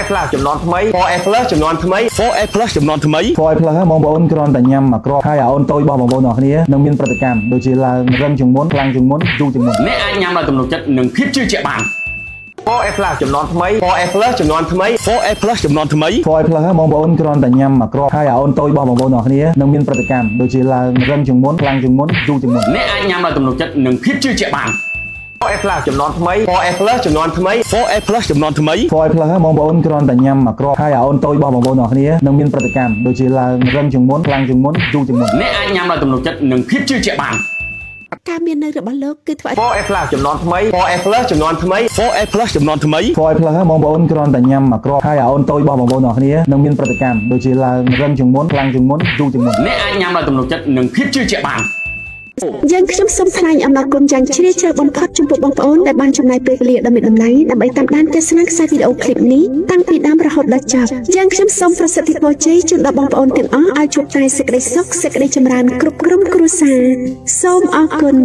4A Plus ចំនួនថ្មី 4A Plus ចំនួនថ្មី 4A Plus ចំនួនថ្មី 4A Plus បងប្អូនគ្រាន់តែញ៉ាំមកគ្រាប់ហើយឲ្យអូនតូចរបស់បងប្អូនទាំងអស់គ្នានឹងមានប្រតិកម្មដូចជាឡើងរឹងជាងមុនខ្លាំងជាងមុនយូរជាងមុន អ្នកអាចញ៉ាំដោយទំនុកចិត្តនិងភាពជឿជាក់បាន 4A Plus ចំនួនថ្មី 4A Plus ចំនួនថ្មី 4A Plus ចំនួនថ្មី 4A Plus បងប្អូនគ្រាន់តែញ៉ាំមកគ្រាប់ហើយឲ្យអូនតូចរបស់បងប្អូនទាំងអស់គ្នានឹងមានប្រតិកម្មដូចជាឡើងរឹងជាងមុនខ្លាំងជាងមុនយូរជាងមុន អ្នកអាចញ៉ាំដោយទំនុកចិត្តនិងភាពជឿជាក់បាន 4A Plus ចំនួនថ្មី 4A Plus ចំនួនថ្មី 4A Plus ចំនួនថ្មី 4A Plus បងប្អូនគ្រាន់តែញ៉ាំមកគ្រាប់ហើយឲ្យអូនតូចរបស់បងប្អូនទាំងអស់គ្នានឹងមានប្រតិកម្មដូចជាឡើងរឹងជាងមុនខ្លាំងជាងមុនយូរជាងមុន អ្នកអាចញ៉ាំដោយទំនុកចិត្តនិងភាពជឿជាក់បាន ការមាននៅរបស់លោកគឺធ្វើឲ្យ 4A Plus ចំនួនថ្មី 4A Plus ចំនួនថ្មី 4A Plus ចំនួនថ្មី 4A Plus បងប្អូនគ្រាន់តែញ៉ាំមកគ្រាប់ហើយឲ្យអូនតូចរបស់បងប្អូនទាំងអស់គ្នានឹងមានប្រតិកម្មដូចជាឡើងរឹងជាងមុនខ្លាំងជាងមុនយូរជាងមុន អ្នកអាចញ៉ាំដោយទំនុកចិត្តនិងភាពជឿជាក់បាន យើងខ្ញុំសូមថ្លែងអំណរគុណយ៉ាងជ្រាលជ្រៅបំផុតចំពោះបងប្អូនដែលបានចំណាយពេលវេលាដ៏មានតម្លៃដើម្បីតាមដានទស្សនាខ្សែវីដេអូឃ្លីបនេះតាំងពីដើមរហូតដល់ចប់យើងខ្ញុំសូមប្រសិទ្ធពរជ័យជូនដល់បងប្អូនទាំងអស់ឲ្យជួបតែសេចក្តីសុខសេចក្តីចម្រើនគ្រប់ក្រុមគ្រួសារសូមអរគុណ